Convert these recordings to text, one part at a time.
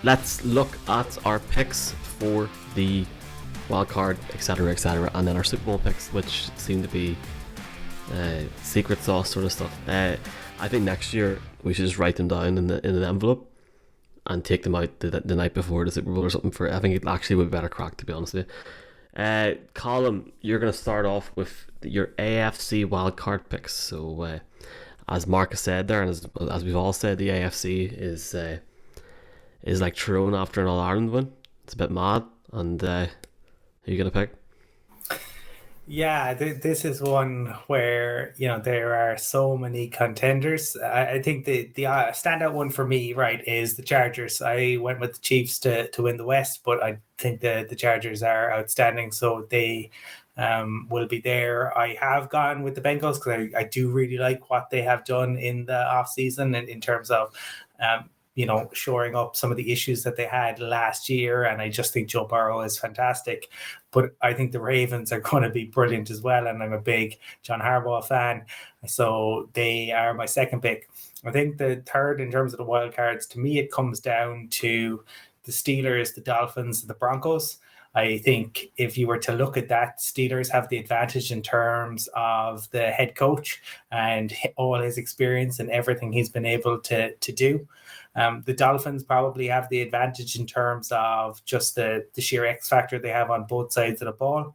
let's look at our picks for the wild card, etc., and then our Super Bowl picks, which seem to be secret sauce sort of stuff. I think next year we should just write them down in an envelope and take them out the night before the Super Bowl or something. I think it actually would be better crack, to be honest with you. Colin, you're going to start off with your AFC wild card picks. So, as Marcus said there, and as we've all said, the AFC is like Tyrone after an All Ireland win. It's a bit mad. And who are you going to pick? Yeah, this is one where there are so many contenders. I think the standout one for me, right, is the Chargers. I went with the Chiefs to win the West, but I think the Chargers are outstanding, so they will be there. I have gone with the Bengals because I do really like what they have done in the off season in terms of shoring up some of the issues that they had last year. And I just think Joe Burrow is fantastic. But I think the Ravens are going to be brilliant as well. And I'm a big John Harbaugh fan. So they are my second pick. I think the third in terms of the wild cards, to me, it comes down to the Steelers, the Dolphins, the Broncos. I think if you were to look at that, Steelers have the advantage in terms of the head coach and all his experience and everything he's been able to do. The Dolphins probably have the advantage in terms of just the sheer X factor they have on both sides of the ball.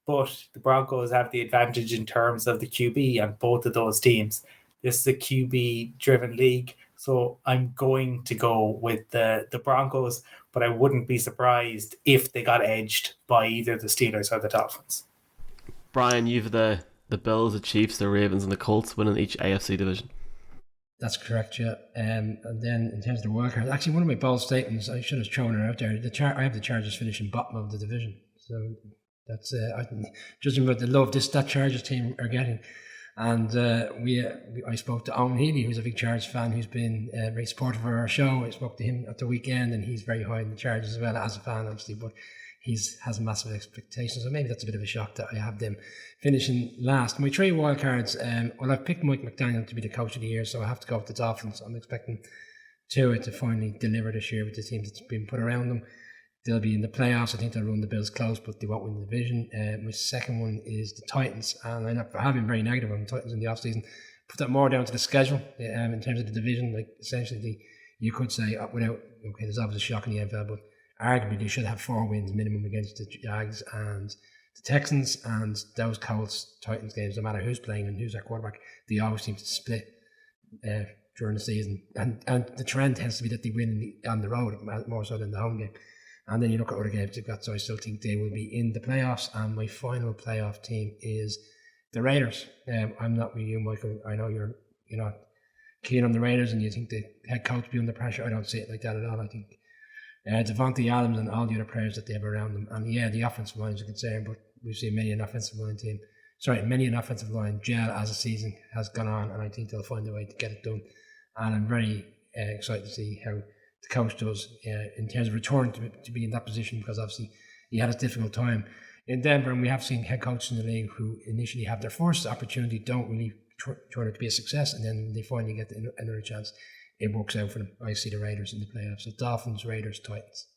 But the Broncos have the advantage in terms of the QB on both of those teams. This is a QB-driven league, so I'm going to go with the Broncos, but I wouldn't be surprised if they got edged by either the Steelers or the Dolphins. Brian, you've the Bills, the Chiefs, the Ravens, and the Colts winning each AFC division. That's correct, yeah. And then in terms of the wild card, actually one of my bold statements, I should have thrown it out there. I have the Chargers finishing bottom of the division, so that's judging by the love that Chargers team are getting. And I spoke to Owen Healy, who's a big Chargers fan, who's been very supportive of our show. I spoke to him at the weekend, and he's very high in the Chargers as well as a fan, obviously, but has massive expectations. So maybe that's a bit of a shock that I have them finishing last. My three wild cards, I've picked Mike McDaniel to be the coach of the year, so I have to go with the Dolphins. I'm expecting Tua to finally deliver this year with the team that's been put around them. They'll be in the playoffs. I think they'll run the Bills close, but they won't win the division. My second one is the Titans, and I have been very negative on the Titans in the offseason. Put that more down to the schedule in terms of the division. Like essentially, you could say there's obviously a shock in the NFL, but arguably they should have 4 wins minimum against the Jags and the Texans, and those Colts-Titans games, no matter who's playing and who's their quarterback, they always seem to split during the season. And the trend tends to be that they win on the road more so than the home game. And then you look at other games they've got, so I still think they will be in the playoffs. And my final playoff team is the Raiders. I'm not with you, Michael. I know you're not keen on the Raiders and you think the head coach will be under pressure. I don't see it like that at all. I think Devontae Adams and all the other players that they have around them. And yeah, the offensive line is a concern, but we've seen many an offensive line gel as the season has gone on, and I think they'll find a way to get it done. And I'm very excited to see how the coach does in terms of return to be in that position, because obviously he had a difficult time in Denver, and we have seen head coaches in the league who initially have their first opportunity don't really turn it to be a success, and then they finally get another chance. It works out for them. I see the Raiders in the playoffs. So Dolphins, Raiders, Titans.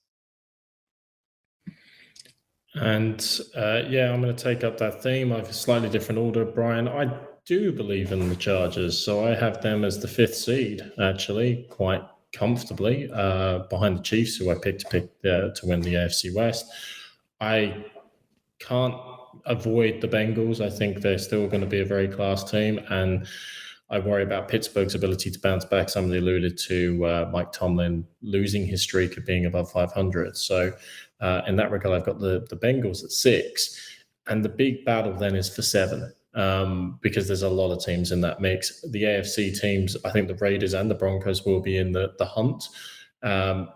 And I'm going to take up that theme. I have a slightly different order, Brian. I do believe in the Chargers, so I have them as the 5th seed, actually, quite comfortably, behind the Chiefs, who I picked to win the AFC West. I can't avoid the Bengals. I think they're still going to be a very class team, and I worry about Pittsburgh's ability to bounce back. Somebody alluded to Mike Tomlin losing his streak of being above 500. So in that regard, I've got the Bengals at 6. And the big battle then is for 7, because there's a lot of teams in that mix. The AFC teams, I think the Raiders and the Broncos will be in the hunt.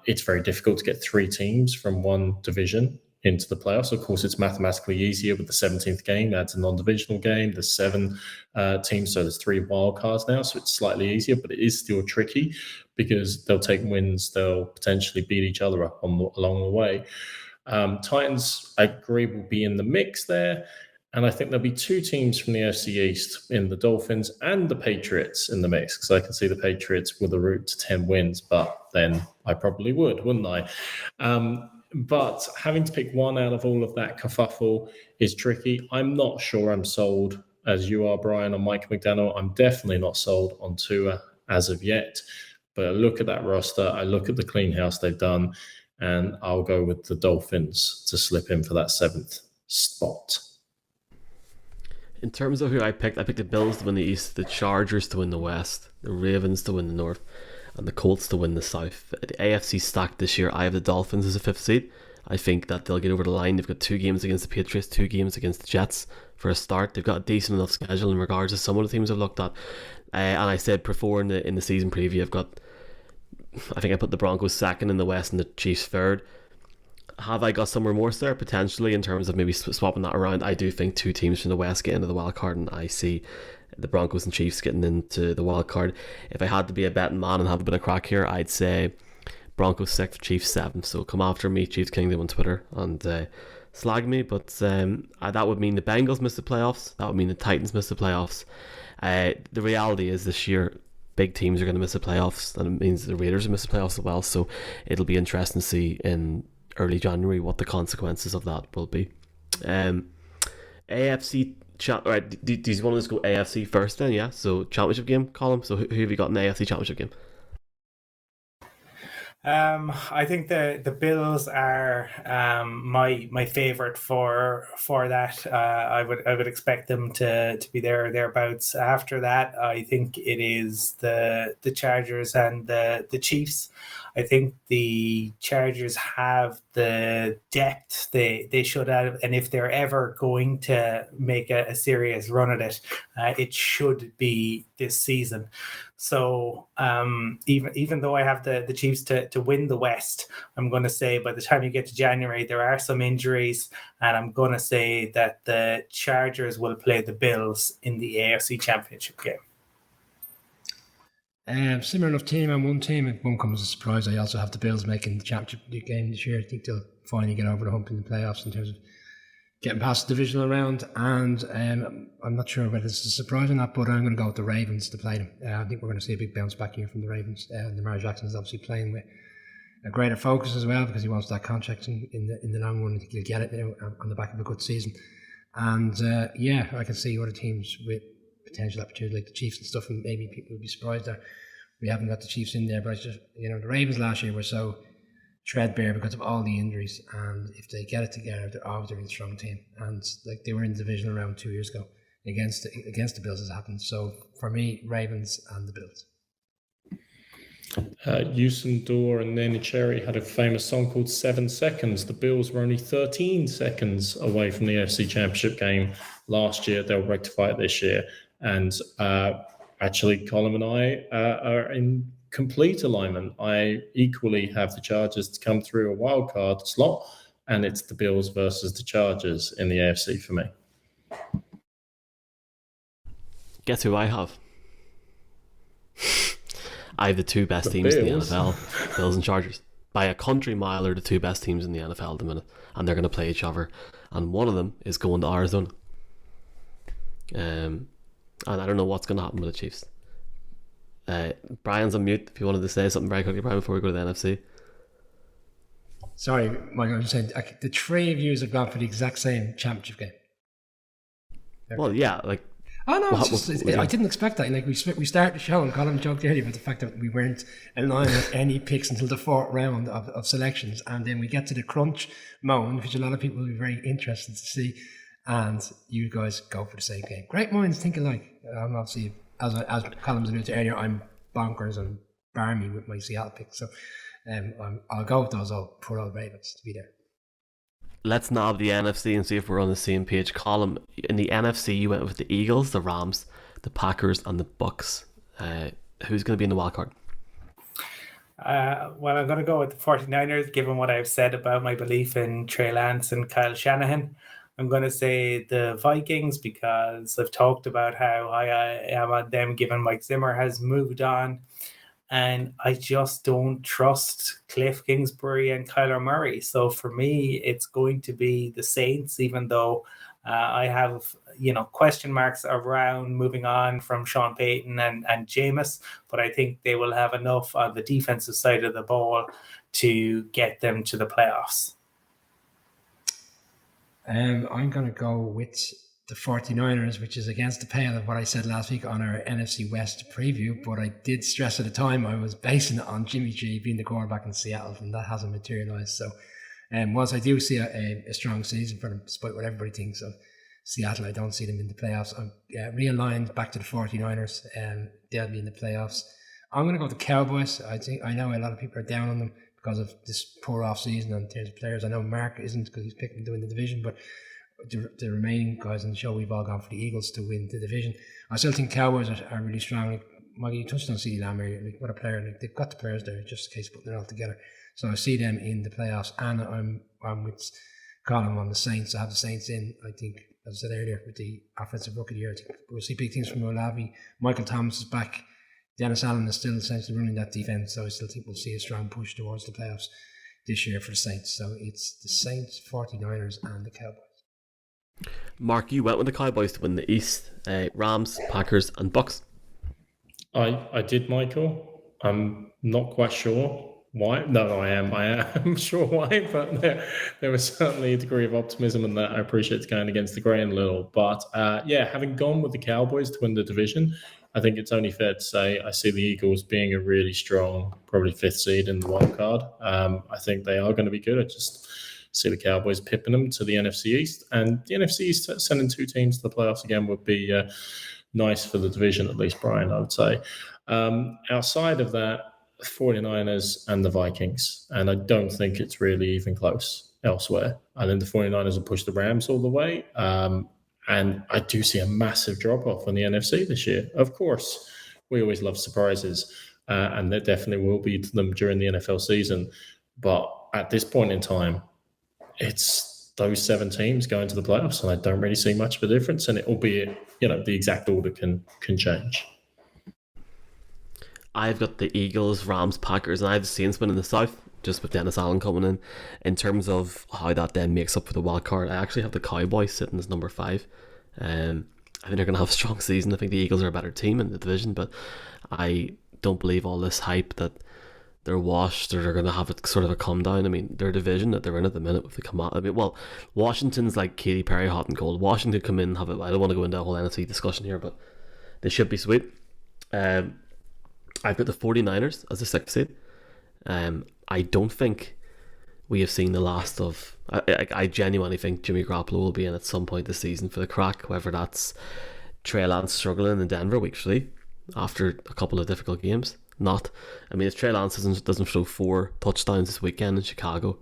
It's very difficult to get 3 teams from one division into the playoffs. Of course, it's mathematically easier with the 17th game. That's a non-divisional game. There's 7 teams, so there's 3 wild cards now, so it's slightly easier, but it is still tricky because they'll take wins. They'll potentially beat each other up along the way. Titans, I agree, will be in the mix there. And I think there'll be two teams from the NFC East in the Dolphins and the Patriots in the mix, because I can see the Patriots with a route to 10 wins, but then I probably would, wouldn't I? But having to pick one out of all of that kerfuffle is tricky. I'm not sure I'm sold as you are, Brian, on Mike McDaniel. I'm definitely not sold on Tua as of yet. But I look at that roster, I look at the clean house they've done, and I'll go with the Dolphins to slip in for that 7th spot. In terms of who I picked the Bills to win the East, the Chargers to win the West, the Ravens to win the North, and the Colts to win the South. The AFC stacked this year. I have the Dolphins as a 5th seed. I think that they'll get over the line. They've got 2 games against the Patriots, 2 games against the Jets for a start. They've got a decent enough schedule in regards to some of the teams I've looked at. And I said before in the season preview, I think I put the Broncos 2nd in the West and the Chiefs 3rd. Have I got some remorse there? Potentially, in terms of maybe swapping that around. I do think 2 teams from the West get into the wild card, and I see the Broncos and Chiefs getting into the wild card. If I had to be a betting man and have a bit of crack here, I'd say Broncos 6th, Chiefs 7th. So come after me, Chiefs Kingdom on Twitter, and slag me. But that would mean the Bengals miss the playoffs. That would mean the Titans miss the playoffs. The reality is this year, big teams are going to miss the playoffs, and it means the Raiders will miss the playoffs as well. So it'll be interesting to see in early January what the consequences of that will be. AFC chat. Right, do you want to just go AFC first then? Yeah. So championship game, Colin. So who have you got in the AFC championship game? I think the Bills are my favorite for that. I would expect them to be there or thereabouts. After that, I think it is the Chargers and the Chiefs. I think the Chargers have the depth they should have, and if they're ever going to make a serious run at it, it should be this season. So even though I have the Chiefs to win the West, I'm going to say by the time you get to January, there are some injuries, and I'm going to say that the Chargers will play the Bills in the AFC Championship game. Similar enough team and one team. It won't come as a surprise. I also have the Bills making the championship game this year. I think they'll finally get over the hump in the playoffs in terms of getting past the divisional round. And I'm not sure whether it's a surprise or not, but I'm going to go with the Ravens to play them. I think we're going to see a big bounce back here from the Ravens. Lamar Jackson is obviously playing with a greater focus as well because he wants that contract in the long run. I think he'll get it now on the back of a good season. And I can see other teams with potential opportunity like the Chiefs and stuff, and maybe people will be surprised that we haven't got the Chiefs in there. But it's just, the Ravens last year were so threadbare because of all the injuries, and if they get it together, they're always a really strong team. And like they were in the divisional round 2 years ago against the Bills as happened. So for me, Ravens and the Bills. Houston Dorr and Nene Cherry had a famous song called 7 Seconds. The Bills were only 13 seconds away from the NFC Championship game last year. They'll rectify it this year. And actually, Colin and I are in complete alignment. I equally have the Chargers to come through a wild card slot, and it's the Bills versus the Chargers in the AFC for me. Guess who I have? I have the 2 best teams in the NFL, Bills and Chargers. By a country mile are the 2 best teams in the NFL at the minute, and they're going to play each other. And one of them is going to Arizona. And I don't know what's going to happen with the Chiefs. Brian's on mute. If you wanted to say something very quickly, Brian, before we go to the NFC. Sorry, Michael, I'm just saying the 3 of you have gone for the exact same championship game. Well, yeah, like. Oh no, I didn't expect that. Like we started the show and Colin joked earlier about the fact that we weren't aligned with any picks until the 4th round of selections, and then we get to the crunch moment, which a lot of people will be very interested to see. And you guys go for the same game. Great minds think alike. I'm obviously, as Colin was alluded to earlier, I'm bonkers and barmy with my Seattle picks. So I'll go with those poor old Ravens to be there. Let's knob the NFC and see if we're on the same page. Colin, in the NFC, you went with the Eagles, the Rams, the Packers, and the Bucks. Who's going to be in the wild card? Well, I'm going to go with the 49ers, given what I've said about my belief in Trey Lance and Kyle Shanahan. I'm going to say the Vikings because I've talked about how high I am on them, given Mike Zimmer has moved on. And I just don't trust Cliff Kingsbury and Kyler Murray. So for me, it's going to be the Saints, even though I have, question marks around moving on from Sean Payton and Jameis. But I think they will have enough on the defensive side of the ball to get them to the playoffs. I'm going to go with the 49ers, which is against the pale of what I said last week on our NFC West preview, but I did stress at the time I was basing it on Jimmy G being the quarterback in Seattle, and that hasn't materialized. So once I do see a strong season for them, despite what everybody thinks of Seattle, I don't see them in the playoffs. I'm realigned back to the 49ers, and they'll be in the playoffs. I'm going to go with the Cowboys. I know a lot of people are down on them because of this poor off season in terms of players. I know Mark isn't because he's picking to win the division, but the remaining guys on the show, we've all gone for the Eagles to win the division. I still think Cowboys are really strong. Like, Maggie, you touched on CeeDee Lamb earlier. Like, what a player. Like, they've got the players there just in case putting it all together. So I see them in the playoffs, and I'm with Colin on the Saints. I have the Saints in. I think, as I said earlier, with the offensive rookie of the year, I think we'll see big things from Olavi. Michael Thomas is back. Dennis Allen is still essentially running that defense, so I still think we'll see a strong push towards the playoffs this year for the Saints. So it's the Saints, 49ers, and the Cowboys. Mark, you went with the Cowboys to win the East. Rams, Packers, and Bucks. I did, Michael. I'm not quite sure why. No, I am sure why, but there was certainly a degree of optimism in that. I appreciate going against the grain a little. But having gone with the Cowboys to win the division, I think it's only fair to say I see the Eagles being a really strong, probably fifth seed in the wild card. I think they are going to be good. I just see the Cowboys pipping them to the NFC East. And the NFC East sending two teams to the playoffs again would be nice for the division, at least, Brian, I would say. Outside of that, 49ers and the Vikings. And I don't think it's really even close elsewhere. I think the 49ers will push the Rams all the way. And I do see a massive drop-off in the NFC this year. Of course, we always love surprises, and there definitely will be them during the NFL season. But at this point in time, it's those 7 teams going to the playoffs, and I don't really see much of a difference. And albeit, the exact order can change. I've got the Eagles, Rams, Packers, and I have the Saints winning the South, just with Dennis Allen coming in. In terms of how that then makes up for the wild card, I actually have the Cowboys sitting as number 5. I think they're going to have a strong season. I think the Eagles are a better team in the division, but I don't believe all this hype that they're washed or they're going to have a sort of a come down. I mean, their division that they're in at the minute with the come out. I mean, well, Washington's like Katy Perry hot and cold. Washington come in and have it. I don't want to go into a whole NFC discussion here, but they should be sweet. I've got the 49ers as the 6th seed. I don't think we have seen the last of... I genuinely think Jimmy Garoppolo will be in at some point this season for the crack, whether that's Trey Lance struggling in Denver week 3 after a couple of difficult games. If Trey Lance doesn't throw 4 touchdowns this weekend in Chicago,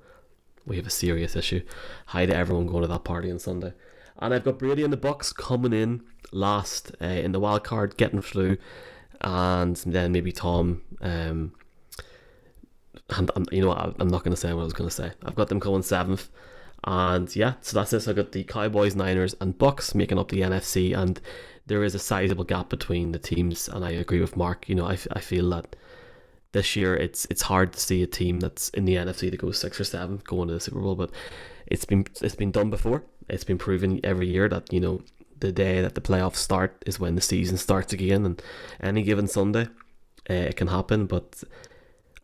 we have a serious issue. Hi to everyone going to that party on Sunday. And I've got Brady and the Bucks coming in last in the wild card, getting through, and then maybe Tom... I'm not going to say what I was going to say. I've got them going 7th. And yeah, so that's it. So I've got the Cowboys, Niners, and Bucks making up the NFC. And there is a sizable gap between the teams. And I agree with Mark. I feel that this year it's hard to see a team that's in the NFC that goes 6 or 7 going to the Super Bowl. But it's been done before. It's been proven every year that, the day that the playoffs start is when the season starts again. And any given Sunday, it can happen. But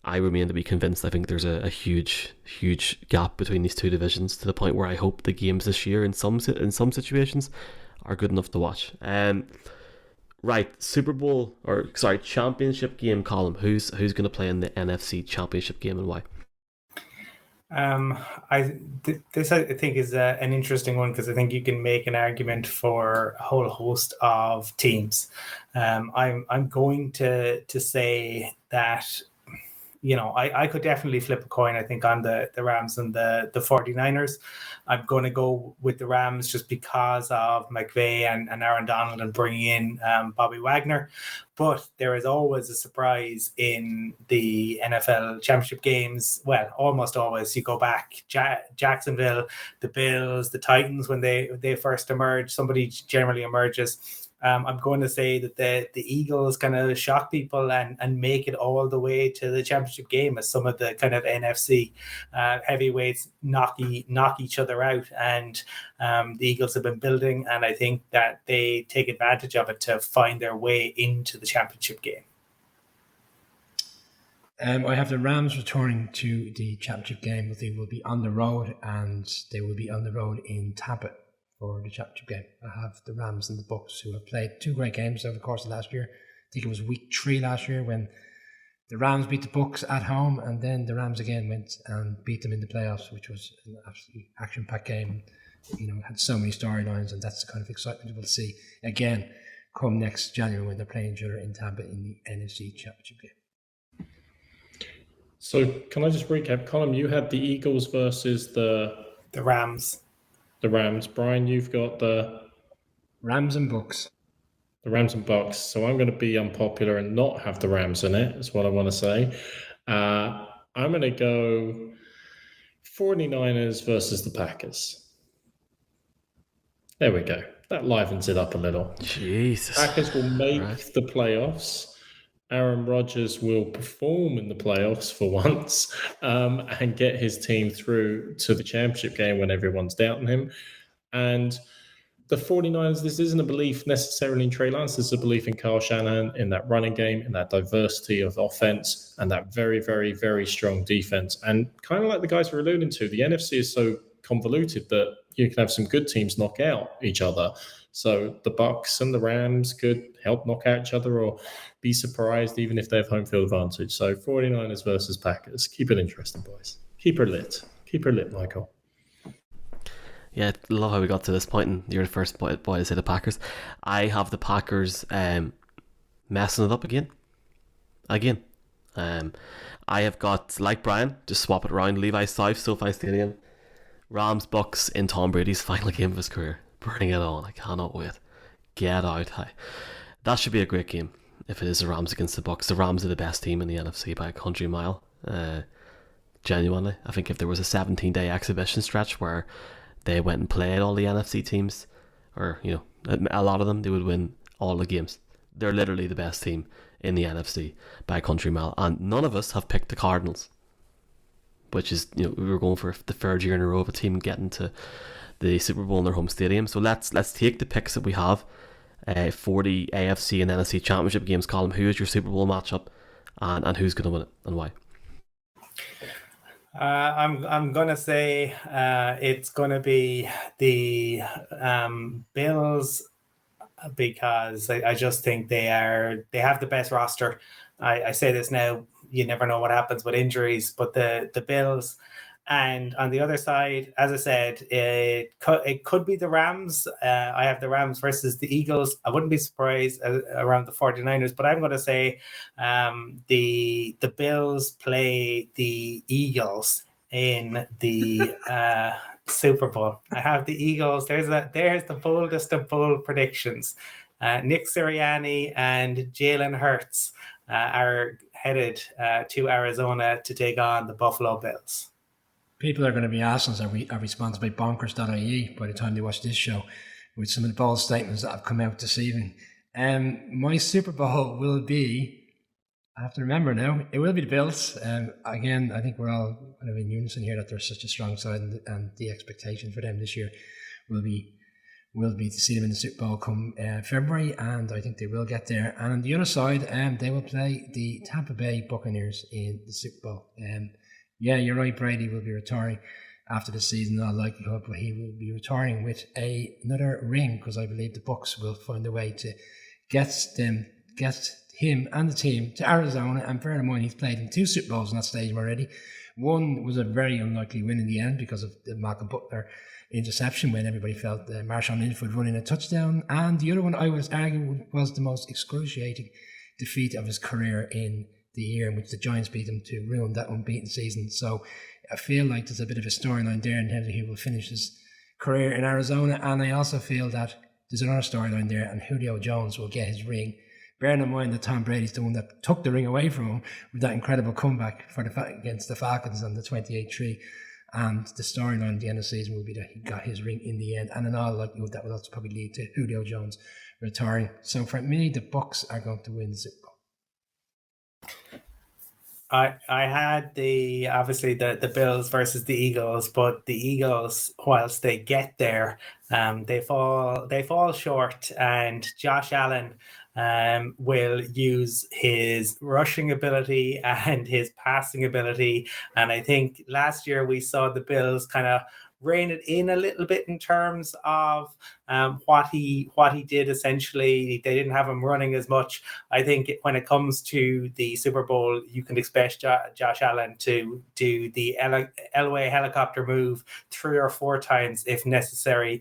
I remain to be convinced. I think there's a huge gap between these two divisions, to the point where I hope the games this year in some situations are good enough to watch. Right, Championship Game column. Who's going to play in the NFC Championship Game and why? This I think is an interesting one, because I think you can make an argument for a whole host of teams. I'm going to say that. I could definitely flip a coin, I think, on the Rams and the 49ers. I'm going to go with the Rams just because of McVay and Aaron Donald and bringing in Bobby Wagner. But there is always a surprise in the NFL Championship games. Well, almost always. You go back, Jacksonville, the Bills, the Titans, when they first emerge, somebody generally emerges. I'm going to say that the Eagles kind of shock people and make it all the way to the championship game, as some of the kind of NFC heavyweights knock each other out. And the Eagles have been building, and I think that they take advantage of it to find their way into the championship game. I have the Rams returning to the championship game, but they will be on the road, and they will be on the road in Tampa for the championship game. I have the Rams and the Bucks, who have played two great games over the course of last year. I think it was week 3 last year when the Rams beat the Bucks at home, and then the Rams again went and beat them in the playoffs, which was an absolutely action-packed game. You know, it had so many storylines, and that's the kind of excitement we'll see again come next January when they're playing each other in Tampa in the NFC Championship game. So can I just recap? Colin, you had the Eagles versus the Rams. The Rams. Brian, you've got the Rams and Bucks. The Rams and Bucks. So I'm going to be unpopular and not have the Rams in it, is what I want to say. I'm going to go 49ers versus the Packers. There we go. That livens it up a little. Jesus. Packers will make the playoffs. Aaron Rodgers will perform in the playoffs for once and get his team through to the championship game when everyone's doubting him. And the 49ers, this isn't a belief necessarily in Trey Lance. This is a belief in Kyle Shanahan, in that running game, in that diversity of offense, and that very, very, very strong defense. And kind of like the guys were alluding to, the NFC is so convoluted that you can have some good teams knock out each other. So the Bucks and the Rams could help knock out each other or be surprised even if they have home field advantage. So 49ers versus Packers. Keep it interesting, boys. Keep her lit. Keep her lit, Michael. Yeah, I love how we got to this point, and you're the first boy to say the Packers. I have the Packers messing it up again. I have got, like Brian, just swap it around. Levi South, SoFi Stadium. Rams, Bucks in Tom Brady's final game of his career. Burning it on. I cannot wait. Get out. That should be a great game if it is the Rams against the Bucks. The Rams are the best team in the NFC by a country mile. Genuinely. I think if there was a 17-day exhibition stretch where they went and played all the NFC teams, or, you know, a lot of them, they would win all the games. They're literally the best team in the NFC by a country mile. And none of us have picked the Cardinals, which is, you know, we were going for the third year in a row of a team getting to the Super Bowl in their home stadium. So let's take the picks that we have for the AFC and NFC Championship games. Column, who is your Super Bowl matchup, and who's going to win it and why? I'm gonna say it's gonna be the Bills, because I just think they have the best roster. I say this now, you never know what happens with injuries, but the Bills. And on the other side, as I said, it could be the Rams. I have the Rams versus the Eagles. I wouldn't be surprised around the 49ers, but I'm going to say the Bills play the Eagles in the Super Bowl. I have the Eagles. There's the boldest of bold predictions. Nick Sirianni and Jalen Hurts are headed to Arizona to take on the Buffalo Bills. People are going to be asking us, are we sponsored by bonkers.ie by the time they watch this show, with some of the bold statements that have come out this evening. My Super Bowl will be, I have to remember now, it will be the Bills. Again, I think we're all kind of in unison here that they're such a strong side, and the expectation for them this year will be to see them in the Super Bowl come February, and I think they will get there. And on the other side, they will play the Tampa Bay Buccaneers in the Super Bowl. Yeah, you're right, Brady will be retiring after the season in all likelihood, but he will be retiring with another ring, because I believe the Bucs will find a way to get him and the team to Arizona. And bear in mind, he's played in 2 Super Bowls in that stadium already. One was a very unlikely win in the end because of the Malcolm Butler interception when everybody felt Marshawn Lynch would run in a touchdown, and the other one I was arguing was the most excruciating defeat of his career in the year in which the Giants beat him to ruin that unbeaten season. So I feel like there's a bit of a storyline there in terms of he will finish his career in Arizona, and I also feel that there's another storyline there, and Julio Jones will get his ring. Bearing in mind that Tom Brady's the one that took the ring away from him with that incredible comeback against the Falcons on the 28-3 And the storyline at the end of the season will be that he got his ring in the end. And in all likelihood, that will also probably lead to Julio Jones retiring. So for me, the Bucs are going to win the Super Bowl. I had obviously the Bills versus the Eagles, but the Eagles, whilst they get there, they fall short, and Josh Allen will use his rushing ability and his passing ability. And I think last year we saw the Bills kind of rein it in a little bit in terms of what he did. Essentially, they didn't have him running as much. I think when it comes to the Super Bowl, you can expect Josh Allen to do the Elway helicopter move 3 or 4 times if necessary.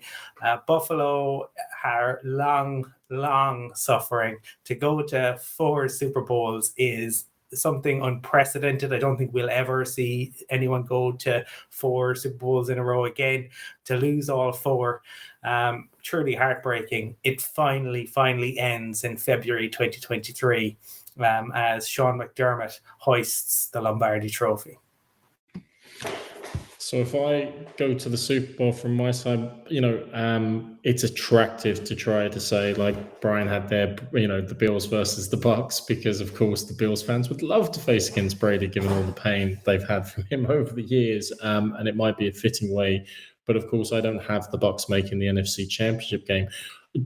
Buffalo are long suffering. To go to 4 Super Bowls is something unprecedented. I don't think we'll ever see anyone go to 4 Super Bowls in a row again. To lose all 4, truly heartbreaking. It finally ends in February 2023 as Sean McDermott hoists the Lombardi Trophy. So if I go to the Super Bowl from my side, it's attractive to try to say, like Brian had there, the Bills versus the Bucs, because of course the Bills fans would love to face against Brady, given all the pain they've had from him over the years, and it might be a fitting way. But of course, I don't have the Bucs making the NFC Championship game.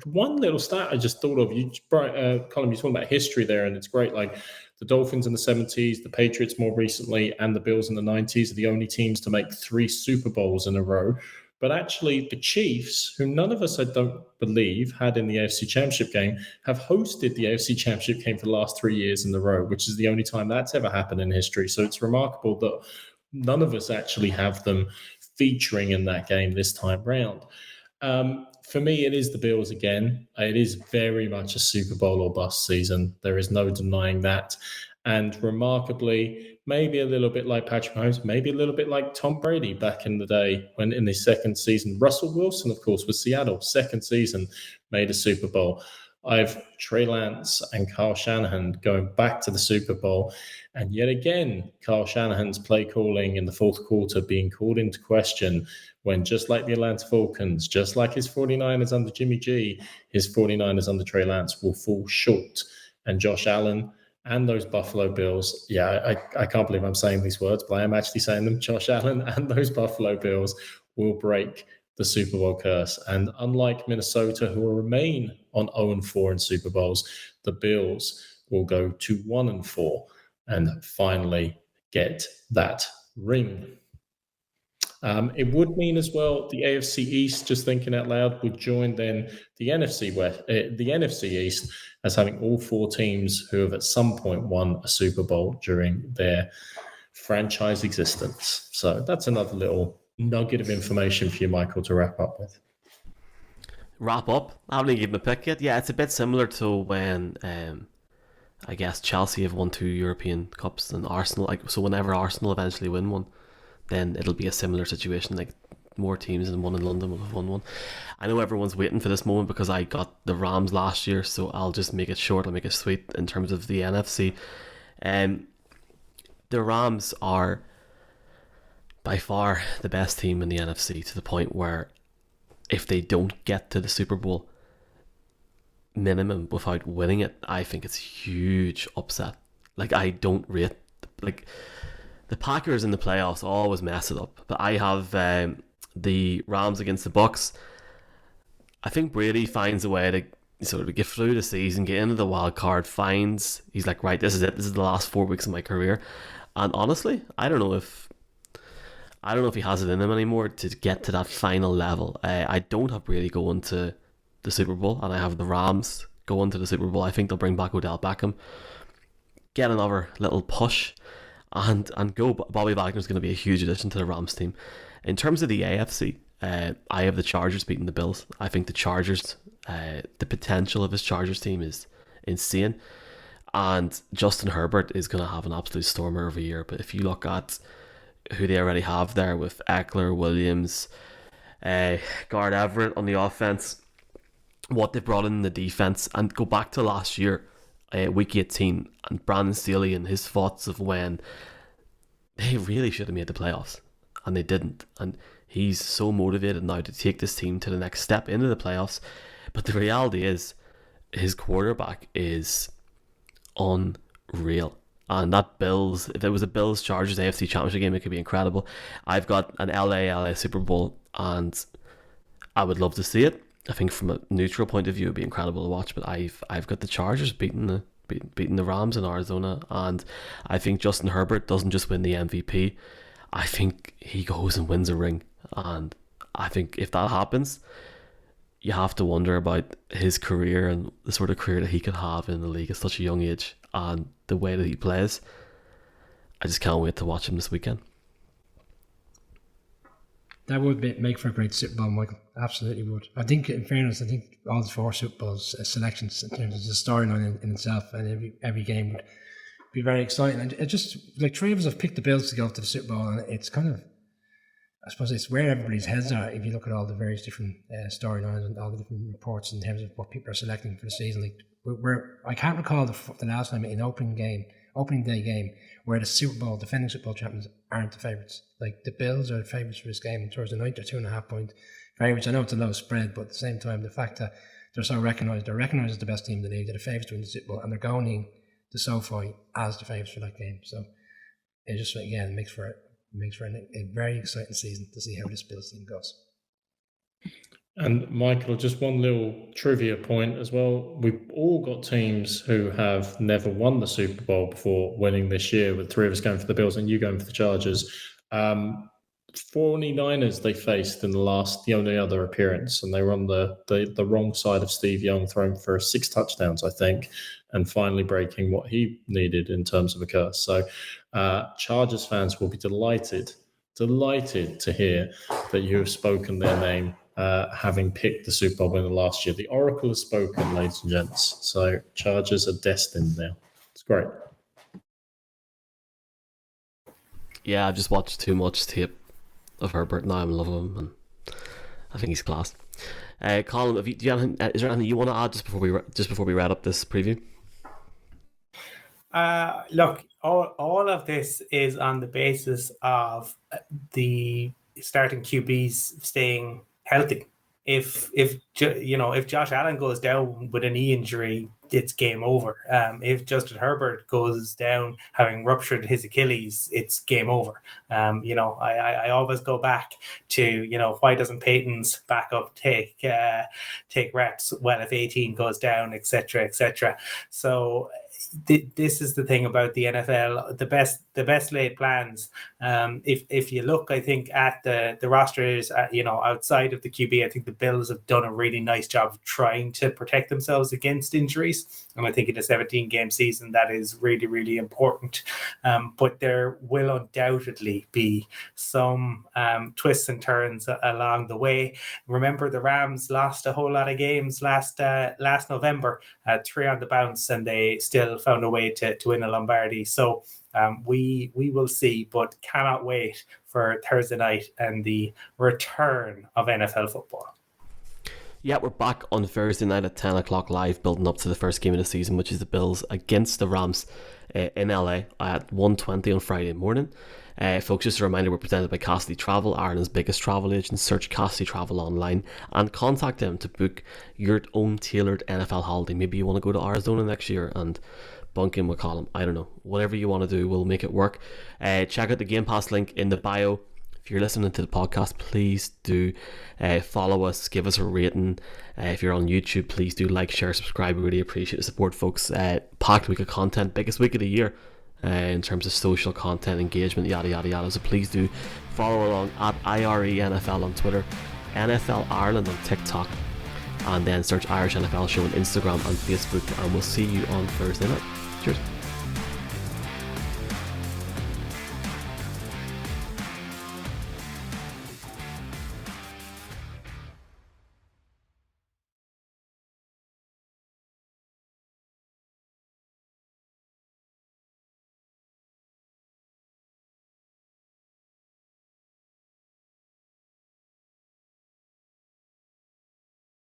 One little stat I just thought of, Colin, you're talking about history there, and it's great. Like the Dolphins in the 70s, the Patriots more recently, and the Bills in the 90s are the only teams to make 3 Super Bowls in a row. But actually, the Chiefs, who none of us, I don't believe, had in the AFC Championship game, have hosted the AFC Championship game for the last 3 years in a row, which is the only time that's ever happened in history. So it's remarkable that none of us actually have them featuring in that game this time round. For me, it is the Bills again. It is very much a Super Bowl or bust season. There is no denying that. And remarkably, maybe a little bit like Patrick Mahomes, maybe a little bit like Tom Brady back in the day when in his second season, Russell Wilson, of course, with Seattle, second season, made a Super Bowl. I've Trey Lance and Kyle Shanahan going back to the Super Bowl. And yet again, Kyle Shanahan's play calling in the fourth quarter being called into question when, just like the Atlanta Falcons, just like his 49ers under Jimmy G, his 49ers under Trey Lance will fall short. And Josh Allen and those Buffalo Bills, I can't believe I'm saying these words, but I am actually saying them. Josh Allen and those Buffalo Bills will break the Super Bowl curse. And unlike Minnesota, who will remain on 0-4 in Super Bowls, the Bills will go to 1-4 and finally get that ring. It would mean as well the AFC East, just thinking out loud, would join then the NFC West, the NFC East, as having all 4 teams who have at some point won a Super Bowl during their franchise existence. So that's another little nugget of information for you, Michael, to wrap up with. Wrap up? I haven't even given a pick yet. Yeah, it's a bit similar to when I guess Chelsea have won 2 European Cups and Arsenal. So whenever Arsenal eventually win one, then it'll be a similar situation. Like more teams than one in London will have won one. I know everyone's waiting for this moment because I got the Rams last year, so I'll just make it short. I'll make it sweet in terms of the NFC. The Rams are by far the best team in the NFC, to the point where if they don't get to the Super Bowl minimum without winning it, I think it's huge upset. Like, I don't rate, like, the Packers in the playoffs always mess it up, but I have the Rams against the Bucs. I think Brady finds a way to sort of get through the season, get into the wild card, he's like, right, this is it, this is the last 4 weeks of my career. And honestly, I don't know if he has it in him anymore to get to that final level. I don't have Brady going to the Super Bowl, and I have the Rams going to the Super Bowl. I think they'll bring back Odell Beckham, get another little push, and go. Bobby Wagner's going to be a huge addition to the Rams team. In terms of the AFC, I have the Chargers beating the Bills. I think the Chargers, the potential of his Chargers team is insane, and Justin Herbert is going to have an absolute stormer of a year. But if you look at who they already have there with Eckler, Williams, Garrett Everett on the offense, what they brought in the defense, and go back to last year, week 18, and Brandon Staley and his thoughts of when they really should have made the playoffs. and they didn't. And he's so motivated now to take this team to the next step into the playoffs. But the reality is, his quarterback is unreal. And that Bills, if it was a Bills Chargers AFC Championship game, it could be incredible. I've got an LA Super Bowl, and I would love to see it. I think from a neutral point of view, it'd be incredible to watch. But I've got the Chargers beating the Rams in Arizona, and I think Justin Herbert doesn't just win the MVP. I think he goes and wins a ring, and I think if that happens, you have to wonder about his career and the sort of career that he could have in the league at such a young age, and the way that he plays. I just can't wait to watch him this weekend. That would make for a great Super Bowl, Michael. Absolutely would. I think, in fairness, all the 4 Super Bowls selections in terms of the storyline in itself, and every game would be very exciting. And it just, like, 3 of us have picked the Bills to go to the Super Bowl, and it's kind of, I suppose it's where everybody's heads are if you look at all the various different storylines and all the different reports in terms of what people are selecting for the season. Like, I can't recall the last time in opening day game where the defending Super Bowl champions aren't the favourites. Like, the Bills are the favourites for this game on Thursday night. They're 2.5 point favourites. I know it's a low spread, but at the same time, the fact that they're recognised as the best team in the league, they're the favourites to win the Super Bowl, and they're going in to SoFi as the favourites for that game. So it just, again, makes for a very exciting season to see how this Bills team goes. And Michael, just one little trivia point as well. We've all got teams who have never won the Super Bowl before winning this year, with 3 of us going for the Bills and you going for the Chargers. 49ers they faced in the only other appearance, and they were on the wrong side of Steve Young, throwing for 6 touchdowns, I think, and finally breaking what he needed in terms of a curse. So Chargers fans will be delighted to hear that you have spoken their name, having picked the Super Bowl winner last year. The Oracle has spoken, ladies and gents. So Chargers are destined now. It's great. Yeah, I've just watched too much tape of Herbert. Now I'm loving him, and I think he's class. Colin, is there anything you want to add just before we wrap up this preview? Look, all of this is on the basis of the starting QBs staying healthy. If Josh Allen goes down with a knee injury, it's game over. If Justin Herbert goes down having ruptured his Achilles, it's game over. I always go back to, why doesn't Peyton's backup take reps? Well, if 18 goes down, etc., etc. So this is the thing about the NFL. The best laid plans. If you look, I think at the rosters, outside of the QB, I think the Bills have done a really nice job of trying to protect themselves against injuries. And I think in a 17-game season, that is really, really important. But there will undoubtedly be some twists and turns along the way. Remember, the Rams lost a whole lot of games last November, 3 on the bounce, and they still found a way to win a Lombardi. So we will see, but cannot wait for Thursday night and the return of NFL football. Yeah, we're back on Thursday night at 10 o'clock live, building up to the first game of the season, which is the Bills against the Rams in LA at 1:20 on Friday morning. Folks, just a reminder, we're presented by Cassidy Travel, Ireland's biggest travel agent. Search Cassidy Travel online and contact them to book your own tailored NFL holiday. Maybe you want to go to Arizona next year and bunk in with Colin. I don't know. Whatever you want to do, we'll make it work. Check out the Game Pass link in the bio. If you're listening to the podcast, please do follow us, give us a rating. If you're on YouTube, please do like, share, subscribe. We really appreciate the support, folks. Packed week of content, biggest week of the year in terms of social content, engagement, yada, yada, yada. So please do follow along at IRENFL on Twitter, NFL Ireland on TikTok, and then search Irish NFL Show on Instagram and Facebook. And we'll see you on Thursday night. Cheers.